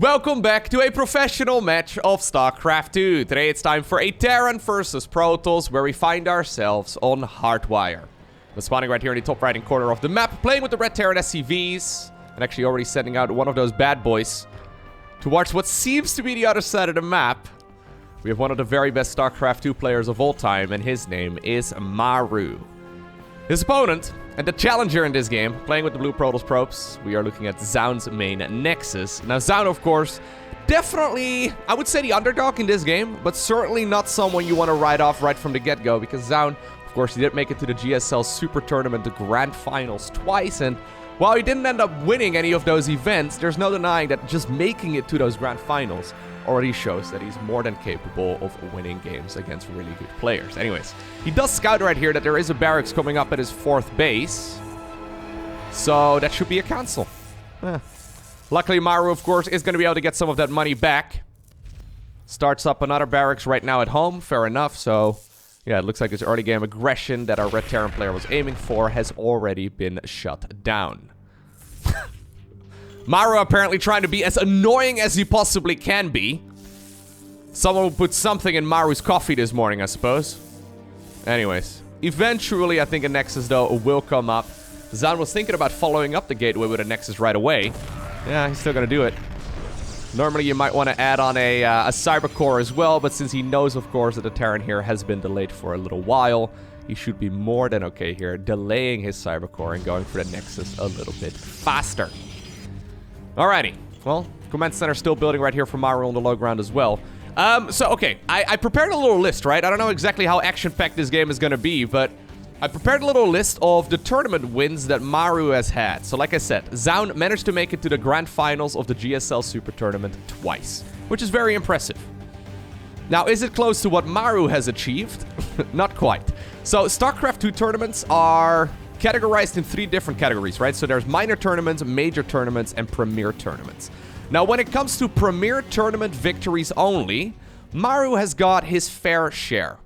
Welcome back to a professional match of StarCraft 2. Today it's time for a Terran versus Protoss, where we find ourselves on Hardwire. We're spawning right here in the top right-hand corner of the map, playing with the red Terran SCVs, and actually already sending out one of those bad boys towards what seems to be the other side of the map. We have one of the very best StarCraft 2 players of all time, and his name is Maru. His opponent, and the challenger in this game, playing with the blue Protoss probes, we are looking at Zoun's main Nexus. Now Zoun, of course, definitely, I would say the underdog in this game, but certainly not someone you want to write off right from the get-go, because Zoun, of course, he did make it to the GSL Super Tournament, the Grand Finals twice, and while he didn't end up winning any of those events, there's no denying that just making it to those Grand Finals already shows that he's more than capable of winning games against really good players. Anyways, he does scout right here that there is a barracks coming up at his 4th base. So that should be a cancel. Luckily, Maru, of course, is going to be able to get some of that money back. Starts up another barracks right now at home. Fair enough. So, yeah, it looks like his early game aggression that our red Terran player was aiming for has already been shut down. Maru apparently trying to be as annoying as he possibly can be. Someone will put something in Maru's coffee this morning, I suppose. Anyways, eventually I think a Nexus, though, will come up. Zoun was thinking about following up the gateway with a Nexus right away. Yeah, he's still gonna do it. Normally you might want to add on a Cyber Core as well, but since he knows, of course, that the Terran here has been delayed for a little while, he should be more than okay here, delaying his Cyber Core and going for the Nexus a little bit faster. Alrighty, well, Command Center still building right here for Maru on the low ground as well. Okay, I prepared a little list, right? I don't know exactly how action-packed this game is going to be, but I prepared a little list of the tournament wins that Maru has had. So like I said, Zoun managed to make it to the Grand Finals of the GSL Super Tournament twice, which is very impressive. Now, is it close to what Maru has achieved? Not quite. So, StarCraft 2 tournaments are categorized in 3 different categories, right? So there's minor tournaments, major tournaments, and premier tournaments. Now, when it comes to premier tournament victories only, Maru has got his fair share.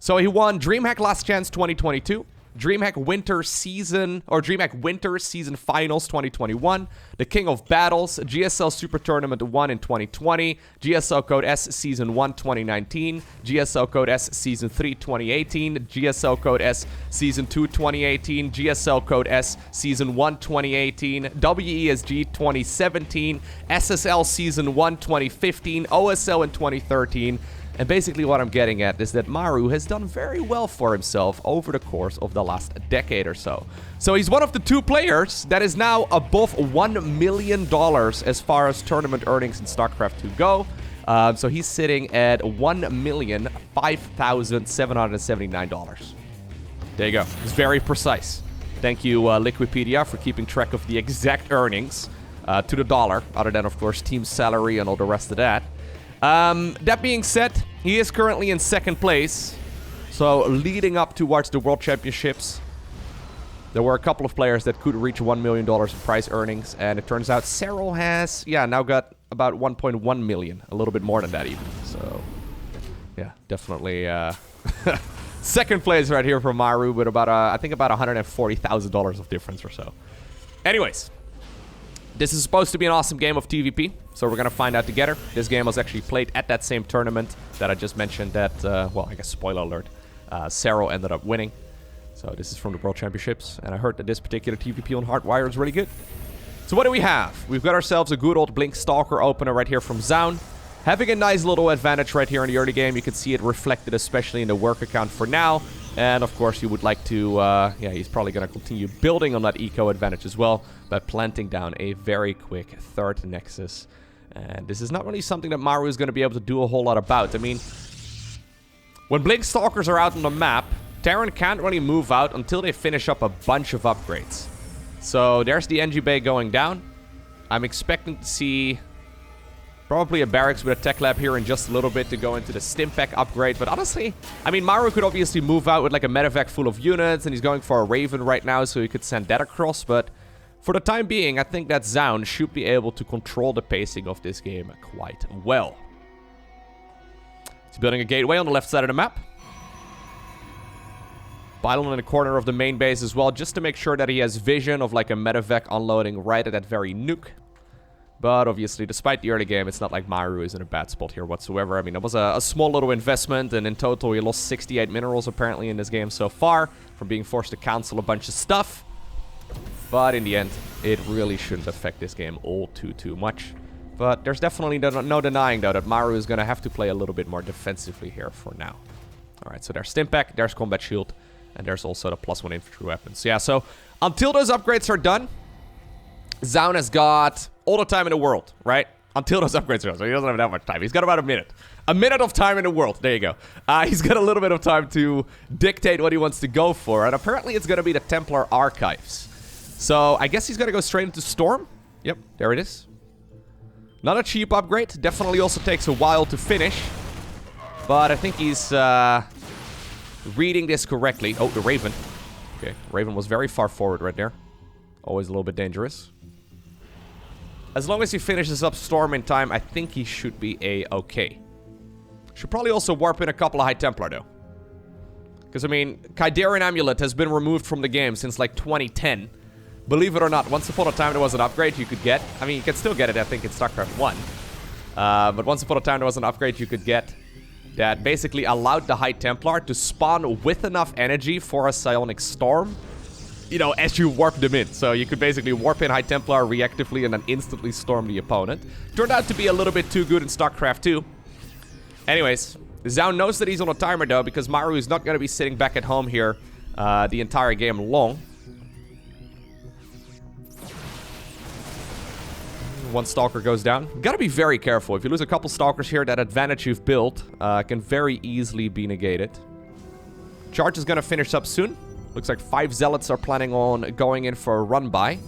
So he won DreamHack Last Chance 2022, DreamHack Winter Season, or DreamHack Winter Season Finals 2021, the King of Battles, GSL Super Tournament 1 in 2020, GSL Code S Season 1 2019, GSL Code S Season 3 2018, GSL Code S Season 2 2018, GSL Code S Season 1 2018, WESG 2017, SSL Season 1 2015, OSL in 2013, and basically what I'm getting at is that Maru has done very well for himself over the course of the last decade or so. So he's one of the 2 players that is now above $1 million as far as tournament earnings in StarCraft 2 go. So he's sitting at $1,005,779. There you go. It's very precise. Thank you, Liquipedia, for keeping track of the exact earnings to the dollar, other than, of course, team salary and all the rest of that. That being said, he is currently in 2nd place, so leading up towards the World Championships, there were a couple of players that could reach $1 million in prize earnings, and it turns out Cyril has, now got about 1.1 million, a little bit more than that even, so, yeah, definitely, 2nd place right here for Maru, with about, I think about $140,000 of difference or so. Anyways, this is supposed to be an awesome game of TVP, so we're going to find out together. This game was actually played at that same tournament that I just mentioned that, well, I guess spoiler alert, Cero ended up winning. So this is from the World Championships, and I heard that this particular TVP on Hardwire is really good. So what do we have? We've got ourselves a good old Blink Stalker opener right here from Zoun. Having a nice little advantage right here in the early game. You can see it reflected especially in the work account for now. And of course you would like to, he's probably going to continue building on that eco advantage as well by planting down a very quick 3rd Nexus. And this is not really something that Maru is going to be able to do a whole lot about. I mean, when Blink Stalkers are out on the map, Terran can't really move out until they finish up a bunch of upgrades. So there's the NG Bay going down. I'm expecting to see probably a barracks with a tech lab here in just a little bit to go into the Stimpack upgrade. But honestly, I mean, Maru could obviously move out with like a medevac full of units, and he's going for a Raven right now, so he could send that across. But for the time being, I think that Zoun should be able to control the pacing of this game quite well. He's building a gateway on the left side of the map. Pylon in the corner of the main base as well, just to make sure that he has vision of like a medevac unloading right at that very nuke. But obviously, despite the early game, it's not like Maru is in a bad spot here whatsoever. I mean, it was a small little investment, and in total, he lost 68 minerals apparently in this game so far from being forced to cancel a bunch of stuff. But in the end, it really shouldn't affect this game all too much. But there's definitely no denying, though, that Maru is going to have to play a little bit more defensively here for now. Alright, so there's Stimpak, there's Combat Shield, and there's also the +1 infantry weapons. Yeah, so until those upgrades are done, Zoun has got all the time in the world, right? Until those upgrades are done, so he doesn't have that much time. He's got about a minute. A minute of time in the world. There you go. He's got a little bit of time to dictate what he wants to go for, and apparently it's going to be the Templar Archives. So I guess he's going to go straight into Storm. Yep, there it is. Not a cheap upgrade. Definitely also takes a while to finish. But I think he's reading this correctly. Oh, the Raven. Okay, Raven was very far forward right there. Always a little bit dangerous. As long as he finishes up Storm in time, I think he should be a-okay. Should probably also warp in a couple of High Templar, though. Because, I mean, Kydarian Amulet has been removed from the game since, like, 2010. Believe it or not, once upon a time there was an upgrade you could get. I mean, you can still get it, I think, in StarCraft 1. But once upon a time there was an upgrade you could get that basically allowed the High Templar to spawn with enough energy for a Psionic Storm, you know, as you warp them in. So you could basically warp in High Templar reactively and then instantly storm the opponent. Turned out to be a little bit too good in StarCraft 2. Anyways, Zoun knows that he's on a timer, though, because Maru is not going to be sitting back at home here the entire game long. One Stalker goes down. Gotta be very careful. If you lose a couple Stalkers here, that advantage you've built can very easily be negated. Charge is gonna finish up soon. Looks like 5 Zealots are planning on going in for a run-by.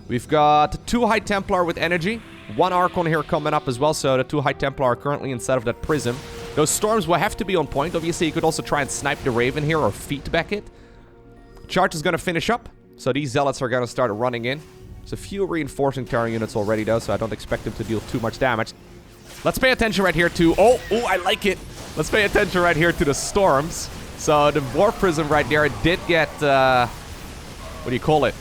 We've got 2 High Templar with energy. 1 Archon here coming up as well, so the 2 High Templar are currently inside of that Prism. Those Storms will have to be on point. Obviously, you could also try and snipe the Raven here or feedback it. Charge is gonna finish up, so these Zealots are gonna start running in. There's a few reinforcing Terran units already, though, so I don't expect them to deal too much damage. Let's pay attention right here to... Oh, I like it. Let's pay attention right here to the Storms. So the War Prism right there did get... what do you call it?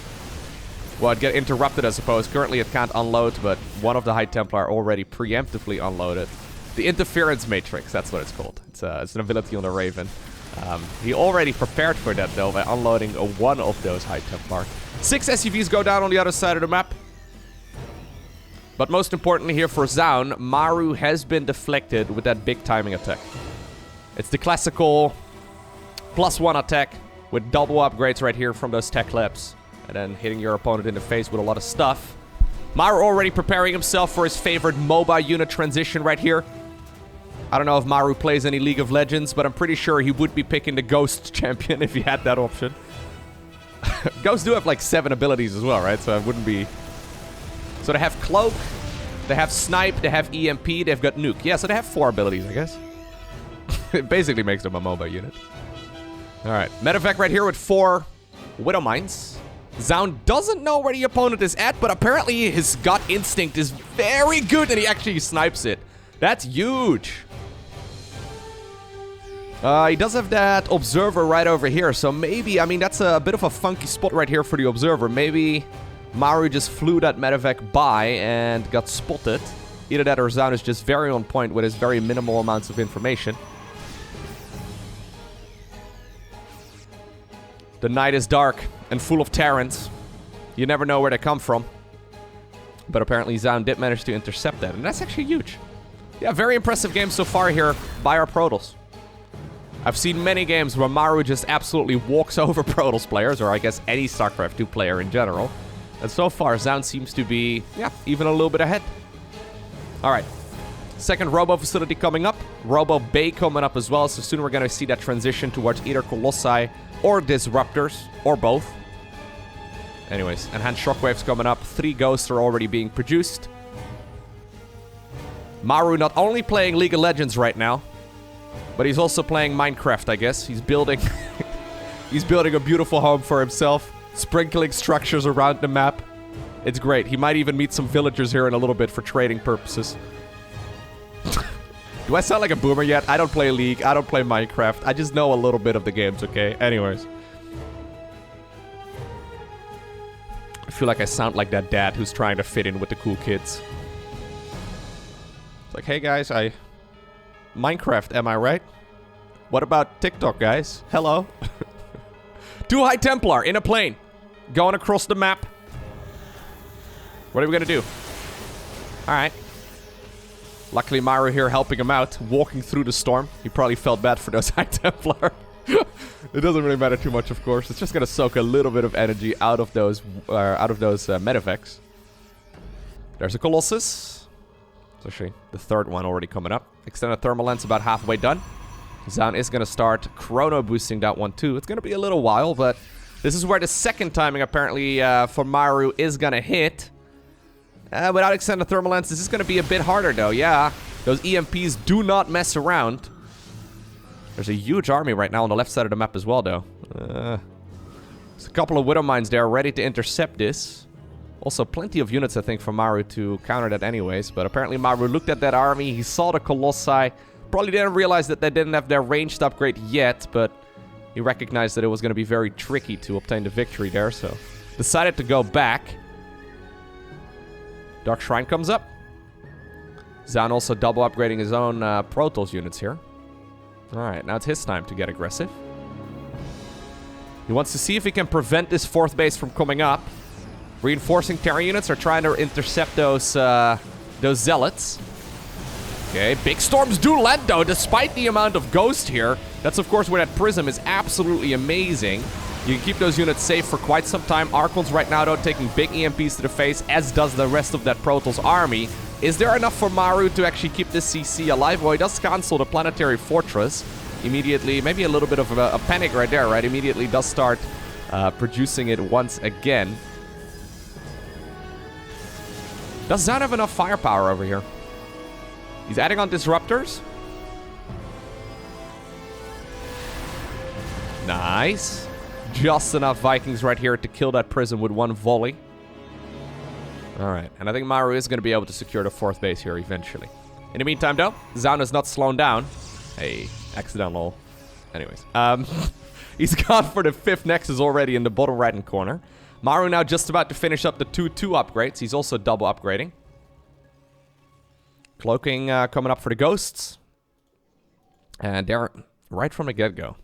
Well, it get interrupted, I suppose. Currently, it can't unload, but one of the High Templar already preemptively unloaded. The Interference Matrix, that's what it's called. It's an ability on the Raven. He already prepared for that, though, by unloading one of those High Templar. 6 SUVs go down on the other side of the map. But most importantly here for Zoun, Maru has been deflected with that big timing attack. It's the classical +1 attack with double upgrades right here from those tech labs. And then hitting your opponent in the face with a lot of stuff. Maru already preparing himself for his favorite MOBA unit transition right here. I don't know if Maru plays any League of Legends, but I'm pretty sure he would be picking the Ghost champion if he had that option. Ghosts do have like 7 abilities as well, right? So it wouldn't be... So they have Cloak, they have Snipe, they have EMP, they've got Nuke. Yeah, so they have 4 abilities, I guess. It basically makes them a MOBA unit. Alright, Medevac right here with 4 Widow Mines. Zoun doesn't know where the opponent is at, but apparently his gut instinct is very good and he actually snipes it. That's huge. He does have that Observer right over here, so maybe, I mean, that's a bit of a funky spot right here for the Observer. Maybe Maru just flew that Medevac by and got spotted. Either that or Zoun is just very on point with his very minimal amounts of information. The night is dark and full of Terrans. You never know where they come from. But apparently Zoun did manage to intercept that, and that's actually huge. Yeah, very impressive game so far here by our Protoss. I've seen many games where Maru just absolutely walks over Protoss players, or I guess any StarCraft 2 player in general. And so far, Zoun seems to be, yeah, even a little bit ahead. Alright. Second Robo facility coming up. Robo Bay coming up as well, so soon we're going to see that transition towards either Colossi or Disruptors, or both. Anyways, Enhanced Shockwaves coming up. 3 Ghosts are already being produced. Maru not only playing League of Legends right now, but he's also playing Minecraft, I guess. He's building... he's building a beautiful home for himself. Sprinkling structures around the map. It's great. He might even meet some villagers here in a little bit for trading purposes. Do I sound like a boomer yet? I don't play League. I don't play Minecraft. I just know a little bit of the games, okay? Anyways. I feel like I sound like that dad who's trying to fit in with the cool kids. It's like, hey guys, Minecraft, am I right? What about TikTok, guys? Hello? 2 High Templar in a plane. Going across the map. What are we gonna do? Alright. Luckily, Maru here helping him out, walking through the storm. He probably felt bad for those High Templar. It doesn't really matter too much, of course. It's just gonna soak a little bit of energy out of those medevacs. There's a Colossus. It's actually the 3rd one already coming up. Extended thermal lens about halfway done. Zoun is gonna start chrono boosting that one too. It's gonna be a little while, but this is where the 2nd timing apparently for Maru is gonna hit. Without extended thermal lens, this is gonna be a bit harder though. Yeah, those EMPs do not mess around. There's a huge army right now on the left side of the map as well, though. There's a couple of Widow Mines there ready to intercept this. Also, plenty of units, I think, for Maru to counter that anyways. But apparently Maru looked at that army. He saw the Colossi. Probably didn't realize that they didn't have their ranged upgrade yet. But he recognized that it was going to be very tricky to obtain the victory there. So decided to go back. Dark Shrine comes up. Zoun also double upgrading his own Protoss units here. Alright, now it's his time to get aggressive. He wants to see if he can prevent this 4th base from coming up. Reinforcing Terran units are trying to intercept those zealots. Okay, big storms do land though, despite the amount of ghost here. That's of course where that prism is absolutely amazing. You can keep those units safe for quite some time. Archons right now though taking big EMPs to the face, as does the rest of that Protoss army. Is there enough for Maru to actually keep this CC alive? Well, he does cancel the planetary fortress immediately. Maybe a little bit of a panic right there, right? Immediately does start producing it once again. Does Zoun have enough firepower over here? He's adding on disruptors. Nice. Just enough Vikings right here to kill that prism with 1 volley. Alright, and I think Maru is going to be able to secure the 4th base here eventually. In the meantime, though, Zoun is not slowing down. Hey, accidental. Anyways, he's gone for the 5th Nexus already in the bottom right-hand corner. Maru now just about to finish up the 2-2 upgrades. He's also double upgrading. Cloaking coming up for the Ghosts. And they're right from the get-go.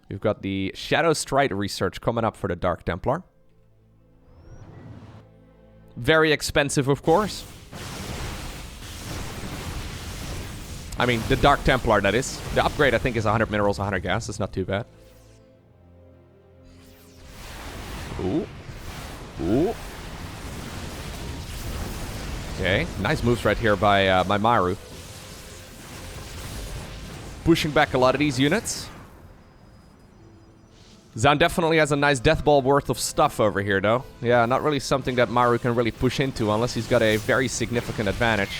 We've got the Shadow Strike research coming up for the Dark Templar. Very expensive, of course. I mean, the Dark Templar, that is. The upgrade, I think, is 100 minerals, 100 gas. It's not too bad. Ooh. Ooh. Okay, nice moves right here by Maru. Pushing back a lot of these units. Zoun definitely has a nice death ball worth of stuff over here, though. Yeah, not really something that Maru can really push into unless he's got a very significant advantage.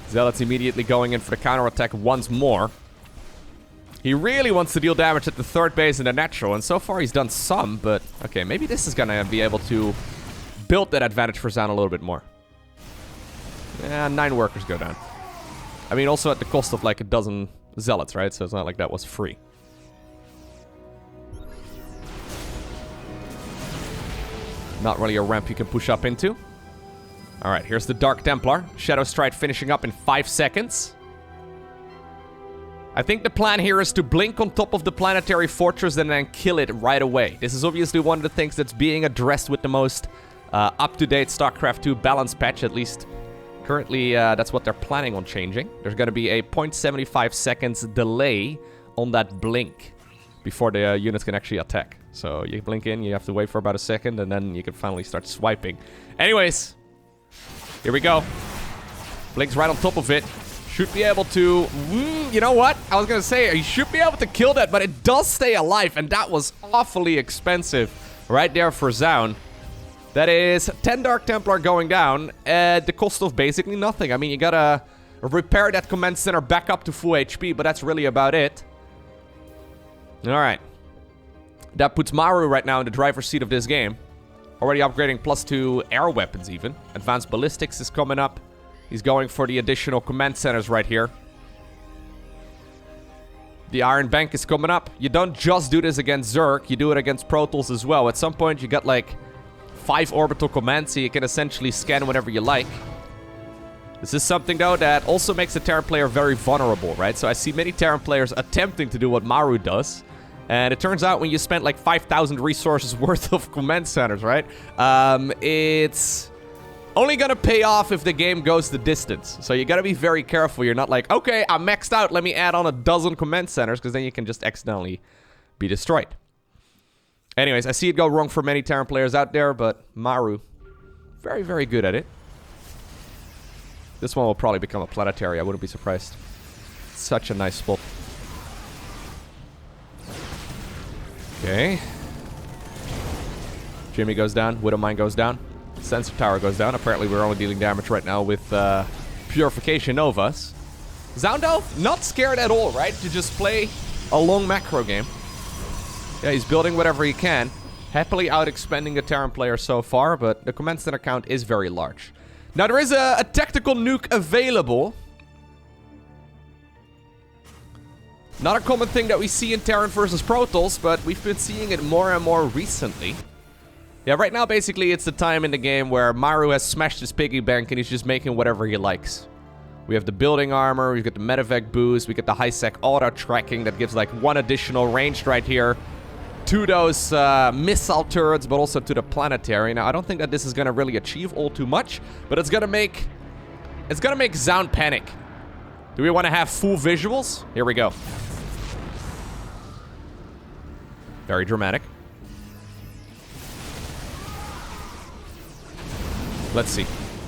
Zealots immediately going in for the counterattack once more. He really wants to deal damage at the 3rd base in the natural, and so far he's done some, but... Okay, maybe this is gonna be able to build that advantage for Zoun a little bit more. Yeah, 9 workers go down. I mean, also at the cost of like a dozen zealots, right? So it's not like that was free. Not really a ramp you can push up into. Alright, here's the Dark Templar. Shadow Strike finishing up in 5 seconds. I think the plan here is to blink on top of the planetary fortress and then kill it right away. This is obviously one of the things that's being addressed with the most up-to-date StarCraft 2 balance patch, at least. Currently, that's what they're planning on changing. There's going to be a 0.75 seconds delay on that blink before the units can actually attack. So you blink in, you have to wait for about a second, and then you can finally start swiping. Anyways, here we go. Blinks right on top of it. Should be able to... you know what? I was going to say, you should be able to kill that, but it does stay alive, and that was awfully expensive right there for Zoun. That is 10 Dark Templar going down at the cost of basically nothing. I mean, you gotta repair that command center back up to full HP, but that's really about it. Alright. That puts Maru right now in the driver's seat of this game. Already upgrading +2 air weapons even. Advanced ballistics is coming up. He's going for the additional command centers right here. The Iron Bank is coming up. You don't just do this against Zerg, you do it against Protoss as well. At some point you got like 5 orbital commands, so you can essentially scan whenever you like. This is something, though, that also makes a Terran player very vulnerable, right? So I see many Terran players attempting to do what Maru does. And it turns out when you spend like 5,000 resources worth of command centers, right? It's only gonna pay off if the game goes the distance. So you gotta be very careful. You're not like, okay, I'm maxed out, let me add on a dozen command centers, because then you can just accidentally be destroyed. Anyways, I see it go wrong for many Terran players out there, but Maru, very, very good at it. This one will probably become a planetary, I wouldn't be surprised. Such a nice spot. Okay. Jimmy goes down, Widowmine goes down, Sensor Tower goes down. Apparently we're only dealing damage right now with Purification Novas. Zoun, though, not scared at all, right? To just play a long macro game. Yeah, he's building whatever he can. Happily out-expending a Terran player so far, but the command center count is very large. Now, there is a tactical nuke available. Not a common thing that we see in Terran versus Protoss, but we've been seeing it more and more recently. Yeah, right now, basically, it's the time in the game where Maru has smashed his piggy bank and he's just making whatever he likes. We have the building armor, we've got the medevac boost, we get the high-sec auto-tracking that gives like 1 additional range right here to those missile turrets, but also to the planetary. Now, I don't think that this is going to really achieve all too much, but it's going to make Zoun panic. Do we want to have full visuals? Here we go. Very dramatic. Let's see.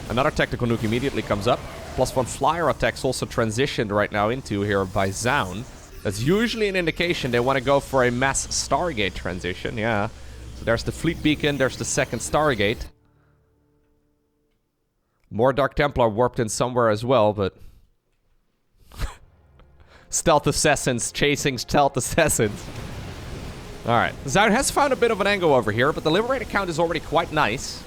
Another tactical nuke immediately comes up. +1 flyer attacks also transitioned right now into here by Zoun. That's usually an indication they want to go for a mass Stargate transition, yeah. So there's the fleet beacon, there's the second Stargate. More Dark Templar warped in somewhere as well, but... stealth assassins chasing stealth assassins. Alright, Zoun has found a bit of an angle over here, but the Liberator count is already quite nice.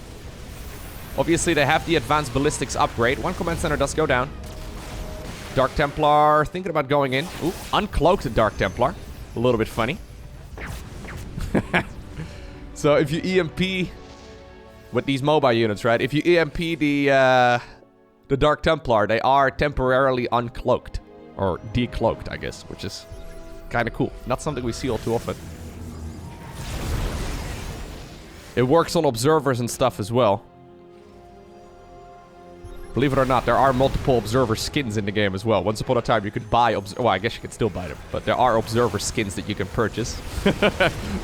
Obviously, they have the advanced ballistics upgrade. 1 command center does go down. Dark Templar thinking about going in. Ooh, uncloaked Dark Templar. A little bit funny. So if you EMP with these mobile units, right? If you EMP the Dark Templar, they are temporarily uncloaked. Or decloaked, I guess, which is kind of cool. Not something we see all too often. It works on observers and stuff as well. Believe it or not, there are multiple observer skins in the game as well. Once upon a time, you could buy... well, I guess you could still buy them. But there are observer skins that you can purchase.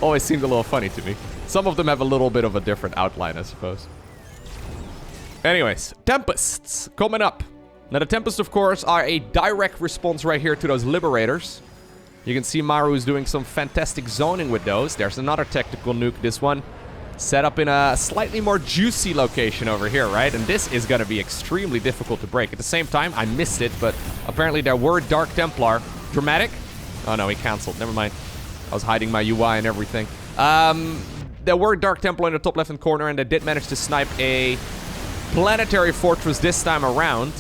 Always seemed a little funny to me. Some of them have a little bit of a different outline, I suppose. Anyways, Tempests coming up. Now, the Tempests, of course, are a direct response right here to those Liberators. You can see Maru is doing some fantastic zoning with those. There's another tactical nuke. This one set up in a slightly more juicy location over here, right? And this is going to be extremely difficult to break. At the same time, I missed it, but apparently there were Dark Templar. Dramatic? Oh no, he cancelled. Never mind. I was hiding my UI and everything. There were Dark Templar in the top left-hand corner, and they did manage to snipe a planetary fortress this time around.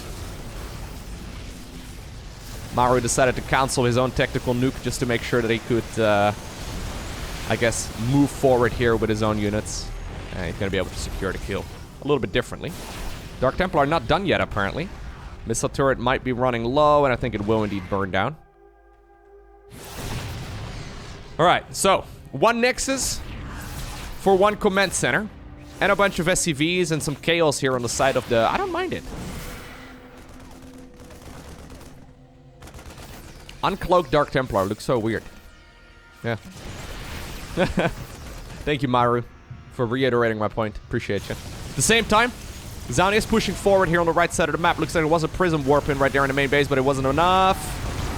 Maru decided to cancel his own tactical nuke just to make sure that he could... I guess, move forward here with his own units. And he's going to be able to secure the kill a little bit differently. Dark Templar not done yet, apparently. Missile turret might be running low, and I think it will indeed burn down. Alright, so 1 Nexus for 1 command center. And a bunch of SCVs and some chaos here on the side of the... I don't mind it. Uncloaked Dark Templar looks so weird. Yeah. Thank you, Maru, for reiterating my point. Appreciate you. At the same time, Zoun is pushing forward here on the right side of the map. Looks like it was a prism warp in right there in the main base, but it wasn't enough.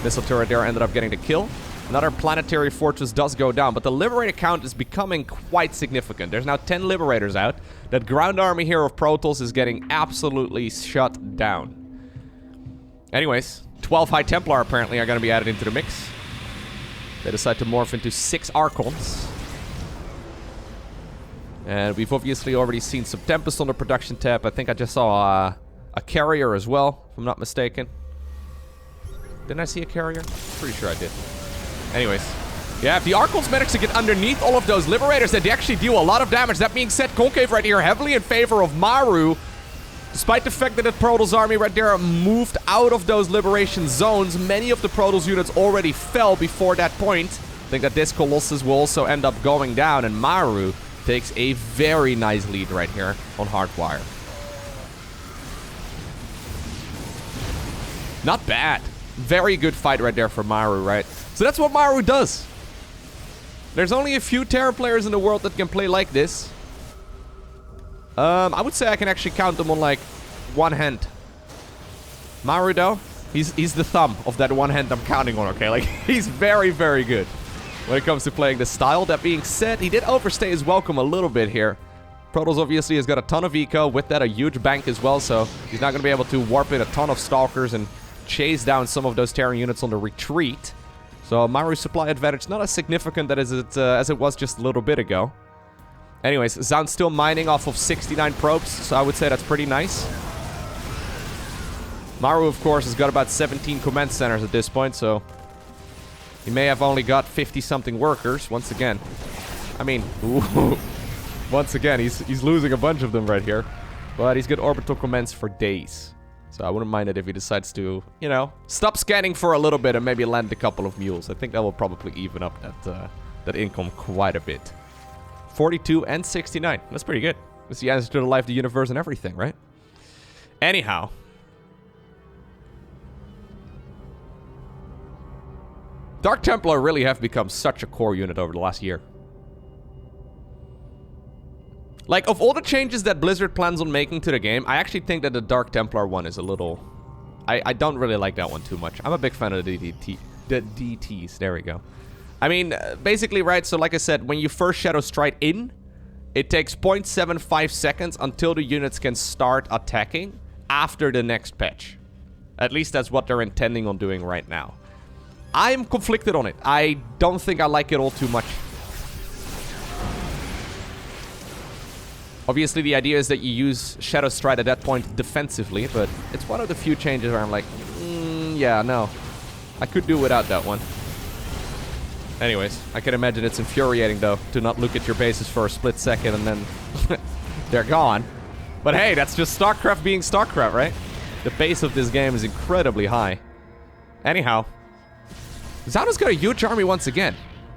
Missile turret there ended up getting the kill. Another planetary fortress does go down, but the Liberator count is becoming quite significant. There's now 10 Liberators out. That ground army here of Protoss is getting absolutely shut down. Anyways, 12 High Templar apparently are going to be added into the mix. They decide to morph into 6 Archons. And we've obviously already seen some Tempest on the production tab. I think I just saw a carrier as well, if I'm not mistaken. Didn't I see a carrier? Pretty sure I did. Anyways. Yeah, if the Archons manage to get underneath all of those Liberators, they actually deal a lot of damage. That being said, Concave right here heavily in favor of Maru. Despite the fact that the Protoss army right there moved out of those liberation zones, many of the Protoss units already fell before that point. I think that this Colossus will also end up going down, and Maru takes a very nice lead right here on Hardwire. Not bad. Very good fight right there for Maru, right? So that's what Maru does. There's only a few Terran players in the world that can play like this. I would say I can actually count them on, like, one hand. Maru, though, he's the thumb of that one hand I'm counting on, okay? Like, he's very, very good when it comes to playing this style. That being said, he did overstay his welcome a little bit here. Protoss obviously has got a ton of eco, with that a huge bank as well, so he's not going to be able to warp in a ton of Stalkers and chase down some of those Terran units on the retreat. So Maru's supply advantage not as significant as it was just a little bit ago. Anyways, Zoun's still mining off of 69 probes, so I would say that's pretty nice. Maru, of course, has got about 17 command centers at this point, so he may have only got 50-something workers, once again. I mean, ooh, once again, he's losing a bunch of them right here. But he's got orbital commands for days. So I wouldn't mind it if he decides to, you know, stop scanning for a little bit and maybe land a couple of mules. I think that will probably even up that income quite a bit. 42 and 69. That's pretty good. That's the answer to the life, the universe, and everything, right? Anyhow. Dark Templar really have become such a core unit over the last year. Like, of all the changes that Blizzard plans on making to the game, I actually think that the Dark Templar one is a little... I don't really like that one too much. I'm a big fan of the DTs. There we go. I mean, basically, right, so like I said, when you first Shadow Strike in, it takes 0.75 seconds until the units can start attacking after the next patch. At least that's what they're intending on doing right now. I'm conflicted on it. I don't think I like it all too much. Obviously, the idea is that you use Shadow Strike at that point defensively, but it's one of the few changes where I'm like, yeah, no. I could do without that one. Anyways, I can imagine it's infuriating, though, to not look at your bases for a split second and then they're gone. But hey, that's just StarCraft being StarCraft, right? The pace of this game is incredibly high. Anyhow, Zoun's got a huge army once again.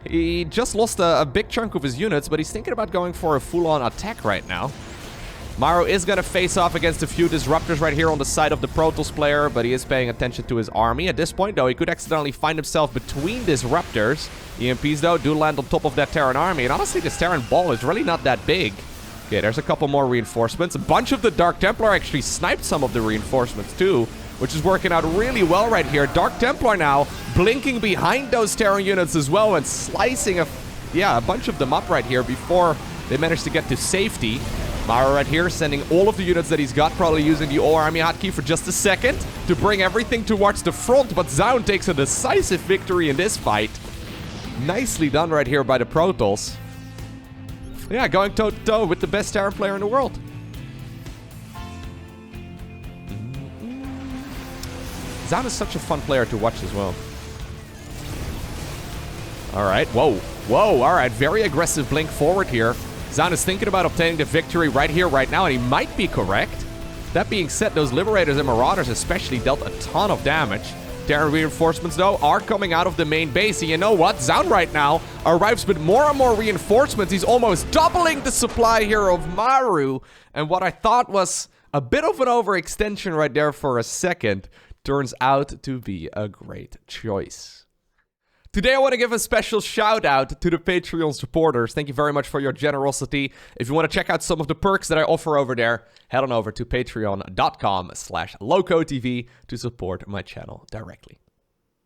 He just lost a big chunk of his units, but he's thinking about going for a full-on attack right now. Maru is going to face off against a few Disruptors right here on the side of the Protoss player, but he is paying attention to his army. At this point, though, he could accidentally find himself between Disruptors. EMPs, though, do land on top of that Terran army, and honestly, this Terran ball is really not that big. Okay, there's a couple more reinforcements. A bunch of the Dark Templar actually sniped some of the reinforcements, too, which is working out really well right here. Dark Templar now blinking behind those Terran units as well and slicing a bunch of them up right here before they manage to get to safety. Maru right here sending all of the units that he's got, probably using the all-army hotkey for just a second to bring everything towards the front, but Zoun takes a decisive victory in this fight. Nicely done right here by the Protoss. Yeah, going toe-to-toe with the best Terran player in the world. Zoun is such a fun player to watch as well. Alright, whoa, alright, very aggressive blink forward here. Zoun is thinking about obtaining the victory right here, right now, and he might be correct. That being said, those Liberators and Marauders especially dealt a ton of damage. Terran reinforcements, though, are coming out of the main base, and you know what? Zoun right now arrives with more and more reinforcements. He's almost doubling the supply here of Maru, and what I thought was a bit of an overextension right there for a second turns out to be a great choice. Today, I want to give a special shout out to the Patreon supporters. Thank you very much for your generosity. If you want to check out some of the perks that I offer over there, head on over to patreon.com/LowkoTV to support my channel directly.